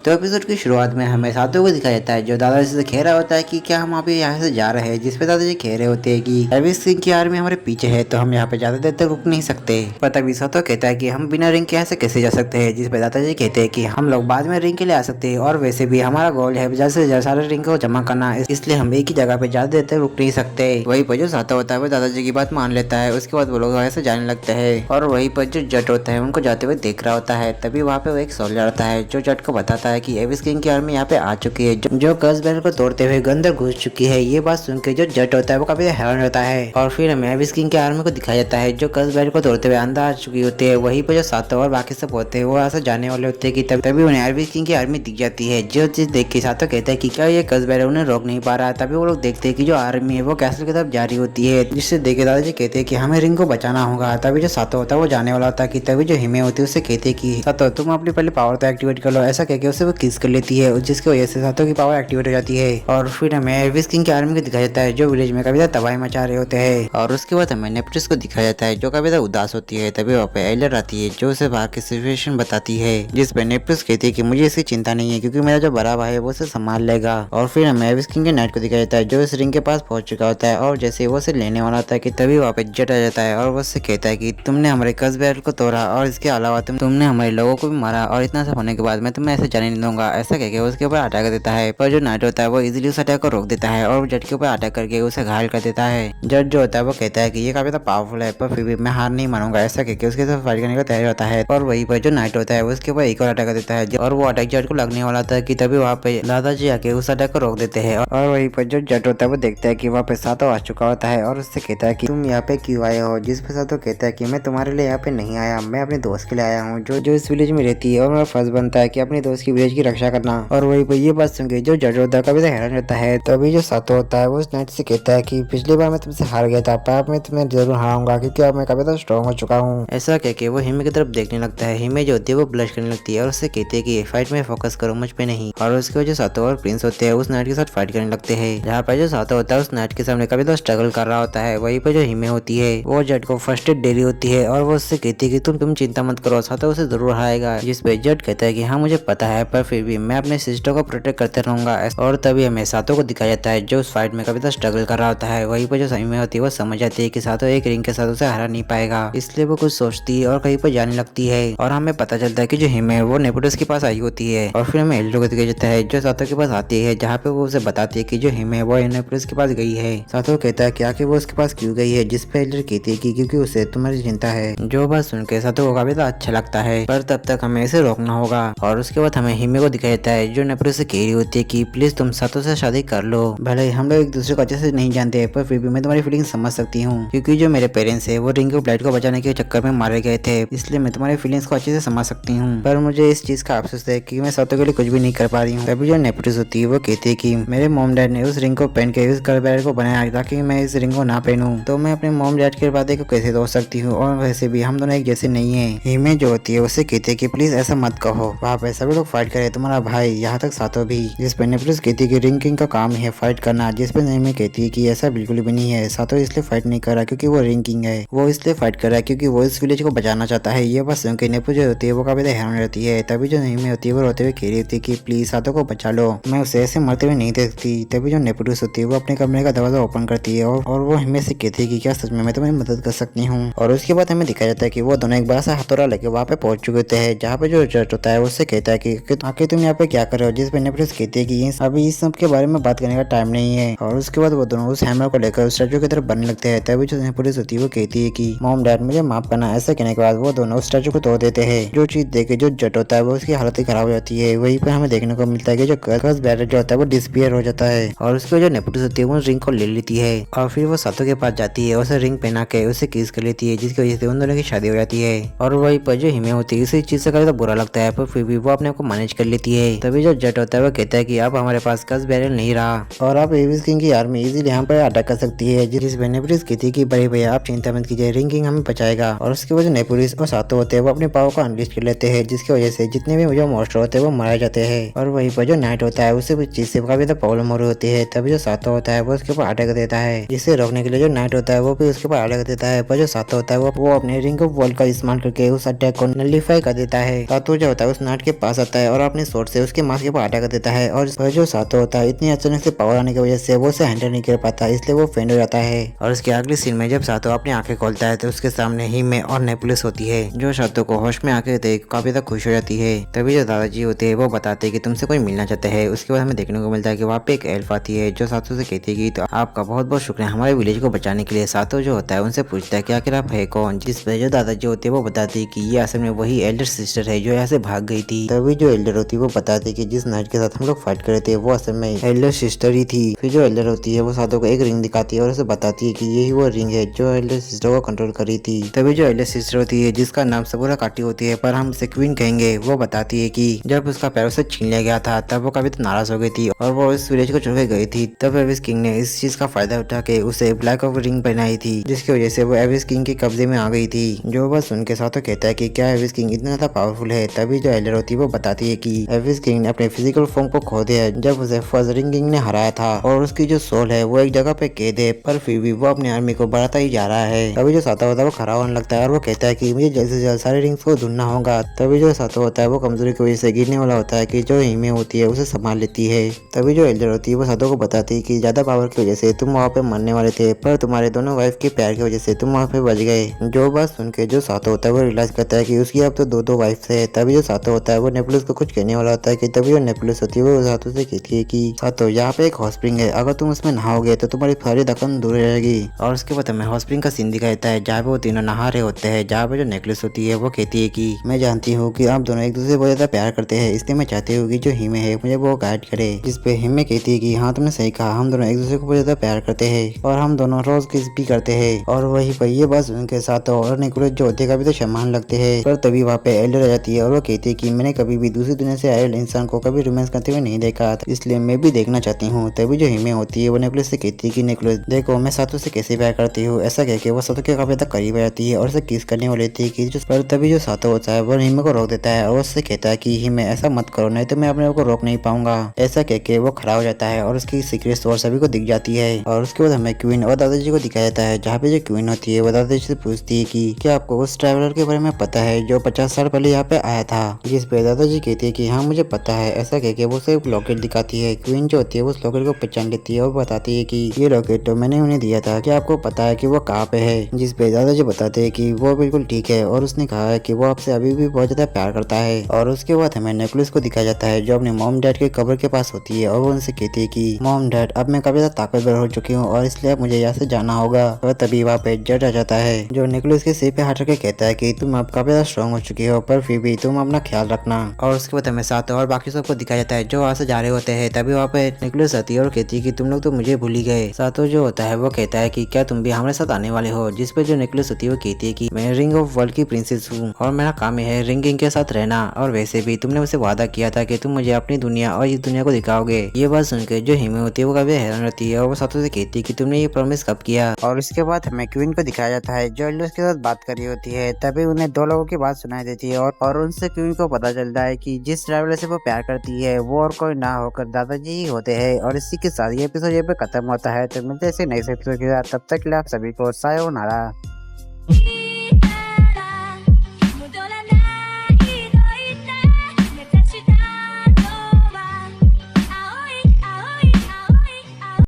तो एपिसोड की शुरुआत में हमें सातों को दिखाया जाता है जो दादाजी से कह रहा होता है कि क्या हम अभी यहाँ से जा रहे हैं, जिसपे दादाजी कह रहे होते हैं कि एविस सिंह की आर्मी हमारे पीछे है तो हम यहाँ पे ज्यादा देर तक रुक नहीं सकते। पर तभी सातो कहता है कि हम बिना रिंग के यहाँ से कैसे जा सकते हैं, जिसपे दादाजी कहते हैं कि हम लोग बाद में रिंग के लिए आ सकते हैं और वैसे भी हमारा गोल है ज्यादा से ज्यादा सारे रिंग को जमा करना, इसलिए हम एक ही जगह पे ज्यादा देर तक रुक नहीं सकते। वही पर जो सातो होता है वो दादाजी की बात मान लेता है। उसके बाद वो लोग ऐसे जाने लगते हैं और वही पर जो जट होता है उनको जाते हुए देख रहा होता है। तभी वहाँ पे वो एक सोल्जर आता है जो जट को बताता है कि एविस किंग आर्मी यहाँ पे आ चुकी है जो कर्स बैरल को तोड़ते हुए अंदर घुस चुकी है। ये बात सुन के जो जट होता है वो काफी हैरान होता है और फिर हमें एविस किंग की आर्मी को दिखाया जाता है जो कर्स बैरल को तोड़ते हुए अंदर आ चुकी होती है। वहीं पर जो सातो और बाकी सब होते हैं वो ऐसा जाने वाले होते हैं कि तभी उन्हें एविस किंग की आर्मी दिख जाती है। जो चीज देख के सातो कहता है कि क्या ये कर्स बैरल उन्हें रोक नहीं पा रहा। तभी वो लोग देखते हैं कि जो आर्मी है वो कैसल की तरफ जा रही होती है, जिससे देखे दादाजी कहते हैं कि हमें रिंग को बचाना होगा। तभी जो सातो होता है वो जाने वाला होता है कि तभी जो हिमे होती है उससे कहते हैं कि सातो तुम अपनी पहले पावर तो एक्टिवेट कर लो। ऐसा कहकर उसे वो किस कर लेती है जिसकी वजह से सातो की पावर एक्टिवेट हो जाती है। और फिर हमें एविस किंग की आर्मी को दिखाया जाता है जो विलेज में काफी ज्यादा तबाही मचा रहे होते हैं। और उसके बाद हमें नेप्टस को दिखाया जाता है जो काफी ज्यादा उदास होती है। तभी वहाँ पे एलर आती है जो उसे बाहर की सिचुएशन बताती है, जिसपे नेप्टस कहती है कि मुझे इसकी चिंता नहीं है क्योंकि मेरा जो बड़ा भाई है वो उसे संभाल लेगा। और फिर हमें एविस किंग के नाइट को दिखाया जाता है जो इस रिंग के पास पहुंच चुका होता है और जैसे वो उसे लेने वाला होता है कि तभी वहाँ पे जट आ जाता है और वो उससे कहता है कि तुमने हमारे कस बैरल को तोड़ा और इसके अलावा तुमने हमारे लोगों को भी मारा और इतना सब होने के बाद मैं तुम्हें ऐसे जाने नहीं दूंगा। ऐसा कहकर उसके ऊपर अटैक कर देता है। पर जो नाइट होता है वो इजीली उस अटैक को रोक देता है और जट के ऊपर अटैक करके उसे घायल कर देता है। जट जो होता है वो कहता है कि ये काफी पावरफुल है पर फिर भी मैं हार नहीं मानूंगा। ऐसा कहकर उसके साथ फाइट करने का तैयार होता है और वहीं पर जो नाइट होता है उसके ऊपर एक और अटैक कर देता है और वो अटैक जट को लगने वाला था कि तभी वहाँ पे दादाजी आके उस अटैक को रोक देते हैं। और वहीं पर जो जट होता है वो देखता है कि वहाँ पे सातो आ चुका होता है और उससे कहता है कि तुम यहाँ पे क्यों आए हो, जिस पे सातो कहता है कि मैं तुम्हारे लिए यहाँ पे नहीं आया, मैं अपने दोस्त के लिए आया हूँ जो इस विलेज में रहती है और मेरा फर्ज बनता है कि अपने दोस्त की विलेज की रक्षा करना। और वहीं पर ये बात सुन के जो जट होता है कभी हैरान रहता है। तभी जो सातो होता है वो उस नाइट से कहता है कि पिछली बार मैं तुमसे हार गया था पर अब मैं तुम्हें जरूर हारूंगा क्योंकि अब मैं काफी ज्यादा स्ट्रॉन्ग हो चुका हूँ। ऐसा कह के वो हिमे की तरफ देखने लगता है। हिमे जो होती है वो ब्लश करने लगती है और उससे कहती है कि फाइट में फोकस करो, मुझ पे नहीं। और उसके वजह सातो और प्रिंस होते हैं उस नाइट के साथ फाइट करने लगते हैं, जहाँ पर जो सातो होता है उस नाइट के सामने काफी ज्यादा स्ट्रगल कर रहा होता है। वहीं पर जो हिमे होती है वो जट को फर्स्ट एड दे रही होती है और वो उससे कहती है कि तुम चिंता मत करो, सातो उसे जरूर हारेगा। जिस पे जट कहता है कि हाँ मुझे पता है पर फिर भी मैं अपने सिस्टर को प्रोटेक्ट करते रहूंगा। और तभी हमें सातो को दिखाया जाता है जो उस फाइट में काफी स्ट्रगल कर रहा होता है। वहीं पर जो हिमे होती है वो समझ जाती है कि सातो एक रिंग के साथ उसे हरा नहीं पाएगा, इसलिए वो कुछ सोचती है और कहीं पर जाने लगती है। और हमें पता चलता है कि जो हिमे है वो नेपोटस के पास आई होती है और फिर हमें एल्डर को दिखाया जाता है जो सातो के पास आती है, जहाँ पे वो उसे बताती है कि जो हिमे है वो नेपोटस के पास गई है। सातो कहता है कि आखिर वो उसके पास क्यों गई है, जिस पे एल्डर कहती है कि क्योंकि उसे तुम्हारी चिंता है। जो बात सुन के सातो को काफी अच्छा लगता है पर तब तक हमें इसे रोकना होगा। और उसके बाद हमें हिमे को दिखाया जाता है जो नेपोटस से कह रही होती है कि प्लीज तुम सातो से शादी कर लो। भले हम लोग एक दूसरे को अच्छे से नहीं जानते पर फिर भी मैं तुम्हारी फीलिंग समझ सकती हूँ क्योंकि जो मेरे पेरेंट्स है वो रिंग ऑफ लाइट को बचाने के चक्कर में मारे गए थे, इसलिए मैं तुम्हारी फीलिंग्स को अच्छे से समझ सकती हूँ। पर मुझे इस चीज का अफसोस है कि मैं सातो के लिए कुछ भी नहीं कर पा रही हूँ। तभी जो नेपोटिस होती है वो कहती है कि मेरे मॉम डैड ने उस रिंग को पहन के उस कर्ल बैरल को बनाया ताकि मैं इस रिंग को ना पहनूं, तो मैं अपने मॉम डैड के बातें को कैसे तोड़ सकती हूँ। और वैसे भी हम दोनों एक जैसे नहीं है। हिमे जो होती है उससे कहती है कि प्लीज ऐसा मत कहो, वहाँ पे सभी लोग फाइट करे, तुम्हारा भाई यहाँ तक सातो भी। जिस पर नेपोटिस कहती है कि रिंग किंग का काम है फाइट करना, जिस पर हिमे कहती है कि ऐसा बिल्कुल भी नहीं है, सातो इसलिए फाइट नहीं कर रहा क्योंकि वो रिंग किंग है, वो इसलिए फाइट कर रहा है क्योंकि वो इस विलेज को बचाना चाहता है। ये बात सुन के नेपो जो होती है वो काफी हैरान रहती है। तभी जो हिमे होती है वो रोते हुए कह रही होती है कि प्लीज सातो को बचा लो, मैं उसे ऐसे मरते हुए नहीं देखती। तभी जो नेपोटिस होती है वो अपने कमरे का दरवाजा ओपन करती है और वो हिमे से कहती है कि क्या सच में मैं तुम्हारी मदद कर सकती हूँ। और उसके बाद हमें दिखाया जाता है कि वो दोनों एक बड़ा सा हथौड़ा लेके वहाँ पे पहुंच चुके होते हैं, जहाँ पे जो जट होता है उससे कहता है कि आखिर तुम यहाँ पे क्या कर रहे हो, जिस पे नेपोटिस कहती है कि अभी इस सब के बारे में बात करने का टाइम नहीं है। और उसके बाद वो दोनों उस हैमर को लेकर उस स्टैचू की तरफ बढ़ने लगते हैं। तभी जो नेपोटिस होती है वो कहती है कि मॉम डैड मुझे माफ करना। ऐसा कहने के बाद वो दोनों उस स्टैचू को तोड़ देते हैं। जो चीज देखे जो जट होता है वो उसकी हालत ही खराब हो जाती है। वहीं पे हमें देखने को मिलता है कि जो कर्स बैरल जो होता है वो डिसपियर हो जाता है और उसके जो नेपोटिस होती है वो रिंग को ले लेती है और फिर वो सातो के पास जाती है, उसे रिंग पहना के उसे किस कर लेती है, जिसकी वजह से उन दोनों की शादी हो जाती है। और वहीं पर जो हिमे होती है इसी चीज से काफी बुरा लगता है पर फिर भी वो अपने आप को मैनेज कर लेती है। तभी जो जट होता है वो कहता है कि अब हमारे पास कर्स बैरल नहीं रहा और अब एविस किंग की आर्मी इजीली यहाँ पर अटैक कर सकती है, जिस पे नेपोटिस कहती है कि बड़े भैया आप चिंता मत कीजिए, रिंग किंग हमें बचाएगा। और उसकी वजह नेपोटिस और सातो होते हैं वो अपने पावर को अनलिस्ट कर लेते हैं, जिसकी वजह से जितने भी जो मॉन्स्टर होते हैं वो मारे जाते हैं। और वहीं पर जो नाइट होता है उसे भी चीज से काफी ज्यादा प्रॉब्लम हो रही होती है। तभी जो सातो होता है वो उसके ऊपर अटैक देता है, जिसे रोकने के लिए जो नाइट होता है वो भी उसके ऊपर अटैक देता है। पर जो सातो होता है वो अपने रिंग ऑफ वर्ल्ड का इस्तेमाल करके उस अटैक को नलिफाई कर देता है। सातो जो होता है उस नाइट के पास आता है है और अपने शॉट से उसके मास्क के ऊपर अटैक कर देता है। और जो सातो होता है इतनी अचानक से पावर आने की वजह से वो उसे हैंडल नहीं कर पाता, इसलिए वो फेंड हो जाता है। और उसके अगले सीन में जब सातो अपनी आंखें खोलता है तो उसके सामने हिमे और नेपुलिस होती है, जो सातो को होश में आके देख काफी ज्यादा खुश हो जाती है। तभी जो दादाजी होते हैं वो बताते हैं कि तुमसे कोई मिलना चाहता है। उसके बाद हमें देखने को मिलता है कि वहाँ पे एक एल्फ आती है जो सातो से कहती है कि तो आपका बहुत बहुत शुक्रिया हमारे विलेज को बचाने के लिए। सातो जो होता है उनसे पूछता है कि आखिर आप है कौन, जिस पे जो दादाजी होते हैं वो बताते हैं कि ये असल में वही एल्डर सिस्टर है जो यहाँ से भाग गई थी। तभी जो एल्डर होती है वो बताते कि जिस नाइट के साथ हम लोग फाइट कर रहे थे वो असल में एल्डर सिस्टर ही थी। फिर जो एल्डर होती है वो सातो को एक रिंग दिखाती है और उसे बताती है कि यही वो रिंग है जो एल्डर सिस्टर को कंट्रोल करी थी। तभी जो एल्डर सिस्टर होती है जिसका नाम सबूरा काटी होती है पर हम उसे क्वीन कहेंगे, वो बताती है कि जब उसका पैर उसे छीन लिया गया था तब वो काफी नाराज हो गई थी और वो इस विलेज को छोड़ के गई थी। तब एविस किंग ने इस चीज का फायदा उठा के उसे ब्लैक ऑफ रिंग पहनाई थी, जिसकी वजह से वो एविस किंग के कब्जे में आ गई थी। जो बस सुन के साथ कहता है कि क्या एविस किंग इतना ज्यादा पावरफुल है। तभी जो एल्डर होती है वो बताती है कि एविस किंग ने अपने फिजिकल फॉर्म को खो दिया जब उसे फजरिंग किंग ने हराया था और उसकी जो सोल है वो एक जगह पे कैद है, पर फिर भी वो अपनी आर्मी को बढ़ाता ही जा रहा है। तभी जो सातो होता है वो खड़ा होने लगता है और वो कहता है कि मुझे जल्द से जल्द सारे रिंग्स को ढूंढना होगा। तभी जो सातो होता है वो कमजोरी की वजह से गिरने वाला होता है कि जो हिमे होती है उसे संभाल लेती है। तभी जो एल्डर होती है वो सातो को बताती है कि ज्यादा पावर की वजह से तुम वहाँ पे मरने वाले थे, पर तुम्हारे दोनों वाइफ के प्यार की वजह से तुम वहाँ पे बच गए। जो बात सुन के जो सातो होता है वो रियलाइज करता है कि उसकी अब तो दो वाइफ है। तभी जो सातो होता है वो नेपुलिस को कुछ कहने वाला होता है कि तभी जो नेपुलिस होती है वो सातो से कहती है कि सातो यहाँ पे एक हॉट स्प्रिंग है, अगर तुम उसमें नहाओगे तो तुम्हारी सारी थकान दूर रहेगी। और उसके बाद हमें हॉट स्प्रिंग का सीन दिखाया जाता है जहाँ पे वो तीनों नहा रहे होते हैं, जहाँ पे जो नेकलेस होती है वो कहती है कि मैं जानती हूँ कि आप दोनों एक दूसरे से बहुत ज्यादा प्यार करते हैं, इसलिए मैं चाहती हूँ कि जो हिमे है मुझे वो गाइड करे। जिस पे हिमे कहती है कि हाँ तुमने सही कहा, हम दोनों एक दूसरे को बहुत ज्यादा प्यार करते हैं और हम दोनों रोज किस भी करते हैं। और वही पर ये बात उनके साथ और निकोलस जो होते काफी तो सम्मान लगते हैं। पर तभी वहाँ पे एल्डर आ जाती है और वो कहती है कि मैंने कभी भी दूसरी दुनिया से आए इंसान को कभी रोमांस करते हुए नहीं देखा, इसलिए मैं भी देखना चाहती हूँ। तभी जो हिमे होती है वो नेकलेस से कहती है कि नेकलेस देखो मैं सातो से कैसे प्यार करती हूँ। ऐसा कह के वो सातो के काफी तक करीब आ जाती है और उसे किस करने वाली थी कि पर तभी जो सातो होता है वो हिमे को रोक देता है और उससे कहता है कि हिमे ऐसा मत करो नहीं तो मैं अपने आप को रोक नहीं पाऊंगा। ऐसा कह के वो खड़ा हो जाता है और उसकी सीक्रेट सोर्स सभी को दिख जाती है। और उसके बाद हमें क्वीन और दादाजी को दिखाया जाता है, जहाँ पे जो क्वीन होती है वो दादाजी से पूछती है कि क्या आपको उस ट्रैवलर के बारे में पता है जो 50 साल पहले यहाँ पे आया था। जिस पे दादाजी कहती है कि हाँ मुझे पता है। ऐसा कह के वो उसे एक लॉकेट दिखाती है। क्वीन जो होती है वो उस लॉकेट को पहचान लेती है और बताती है कि ये लॉकेट तो मैंने उन्हें दिया था, क्या आपको पता है कि वो कहाँ पे है। जिस पे दादाजी बताते हैं कि वो बिल्कुल ठीक है और उसने कहा है कि वो आपसे अभी भी बहुत ज्यादा प्यार करता है। और उसके बाद हमें नेकलेस को दिखाया जाता है जो अपने मॉम डैड के कब्र के पास होती है और वो उनसे कहती है कि मॉम डैड अब मैं काफी ज्यादा ताकतवर हो चुकी हूँ और इसलिए अब मुझे यहाँ से जाना होगा। और तभी वहाँ पे जज आ जाता है जो नेकलेस के सिर पे हाथ रख के कहता है कि तुम अब काफी ज्यादा स्ट्रॉन्ग हो चुकी हो, पर फिर भी तुम अपना ख्याल रखना। और उसके बाद हमें साथ और बाकी सबको दिखाया जाता है जो वहाँ से जा रहे होते हैं। तभी वहाँ पे नेकलेस आती है और कहती है कि तुम लोग तो मुझे भूल ही गए। सातो जो होता है वो कहता है कि क्या तुम भी हमारे साथ आने वाले हो। जिस पे जो नेकलेस होती है वो कहती है कि मैं रिंग ऑफ वर्ल्ड की प्रिंसेस हूँ और मेरा काम है रिंग किंग के साथ रहना, और वैसे भी तुमने मुझसे वादा किया था कि तुम मुझे अपनी दुनिया और इस दुनिया को दिखाओगे। ये बात सुनकर जो हिमे होती है वो काफी हैरान रहती है और वो सातो से कहती है कि तुमने ये प्रॉमिस कब किया। और इसके बाद हमें क्वीन को दिखाया जाता है जो एल्डर्स के साथ बात कर रही होती है। तभी उन्हें दो लोगों की बात सुनाई देती है और उनसे क्वीन को पता चलता है कि जिस ट्रैवलर से वो प्यार करती है वो और कोई ना होकर दादाजी ही होते हैं। और इसी के साथ ये एपिसोड ये पे खत्म होता है। तो मिलते हैं ऐसे नेक्स्ट एपिसोड के साथ, तब तक के लिए आप सभी को सायोनारा।